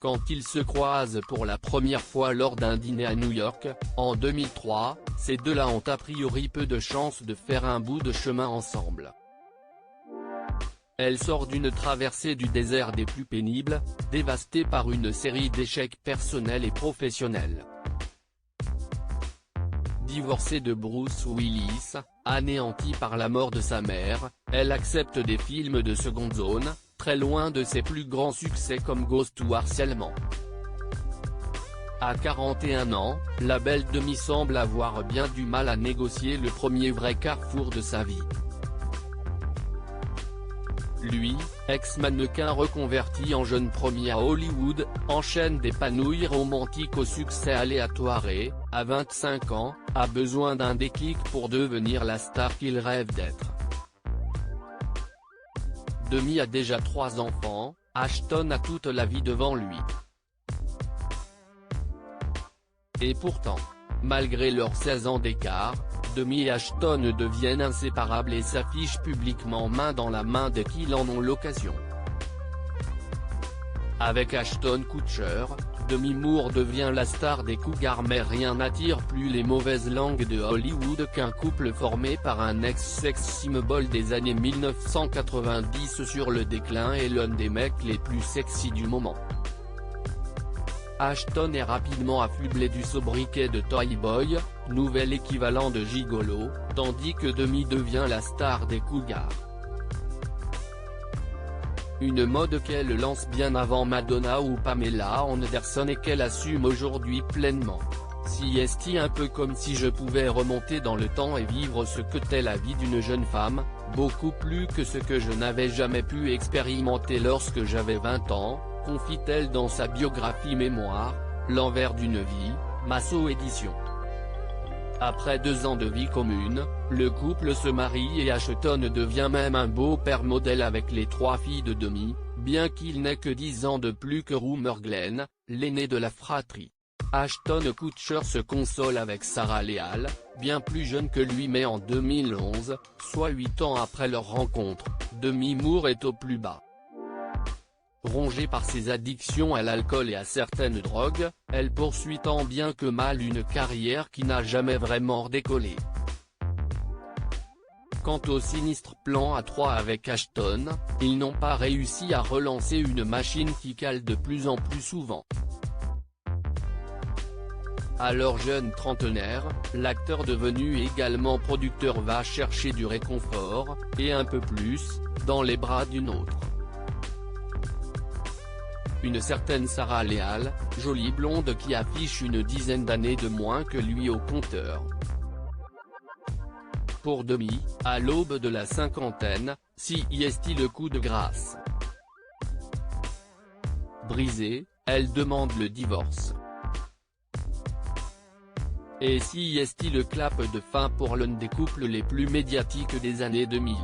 quand ils se croisent pour la première fois lors d'un dîner à New York, en 2003, ces deux-là ont a priori peu de chances de faire un bout de chemin ensemble. Elle sort d'une traversée du désert des plus pénibles, dévastée par une série d'échecs personnels et professionnels. Divorcée de Bruce Willis, anéantie par la mort de sa mère, elle accepte des films de seconde zone, très loin de ses plus grands succès comme Ghost ou Harcèlement. À 41 ans, la belle Demi semble avoir bien du mal à négocier le premier vrai carrefour de sa vie. Lui, ex-mannequin reconverti en jeune premier à Hollywood, enchaîne des panouilles romantiques au succès aléatoire et, à 25 ans, a besoin d'un déclic pour devenir la star qu'il rêve d'être. Demi a déjà 3 enfants, Ashton a toute la vie devant lui. Et pourtant, malgré leurs 16 ans d'écart, Demi et Ashton deviennent inséparables et s'affichent publiquement main dans la main dès qu'ils en ont l'occasion. Avec Ashton Kutcher, Demi Moore devient la star des Cougars mais rien n'attire plus les mauvaises langues de Hollywood qu'un couple formé par un ex-sex symbol des années 1990 sur le déclin et l'un des mecs les plus sexy du moment. Ashton est rapidement affublé du sobriquet de Toy Boy, nouvel équivalent de gigolo, tandis que Demi devient la star des Cougars. Une mode qu'elle lance bien avant Madonna ou Pamela Anderson et qu'elle assume aujourd'hui pleinement. Si est un peu comme si je pouvais remonter dans le temps et vivre ce que t'est la vie d'une jeune femme, beaucoup plus que ce que je n'avais jamais pu expérimenter lorsque j'avais 20 ans, confie-t-elle dans sa biographie mémoire, L'envers d'une vie, Masso Édition. Après 2 ans de vie commune, le couple se marie et Ashton devient même un beau père modèle avec les 3 filles de Demi, bien qu'il n'ait que 10 ans de plus que Rumer Glenn, l'aîné de la fratrie. Ashton Kutcher se console avec Sarah Leal, bien plus jeune que lui mais en 2011, soit 8 ans après leur rencontre, Demi Moore est au plus bas. Rongée par ses addictions à l'alcool et à certaines drogues, elle poursuit tant bien que mal une carrière qui n'a jamais vraiment décollé. Quant au sinistre plan à 3 avec Ashton, ils n'ont pas réussi à relancer une machine qui cale de plus en plus souvent. Alors jeune trentenaire, l'acteur devenu également producteur va chercher du réconfort, et un peu plus, dans les bras d'une autre. Une certaine Sarah Leal, jolie blonde qui affiche une dizaine d'années de moins que lui au compteur. Pour Demi, à l'aube de la cinquantaine, si est le coup de grâce. Brisée, elle demande le divorce. Et si est le clap de fin pour l'un des couples les plus médiatiques des années 2000.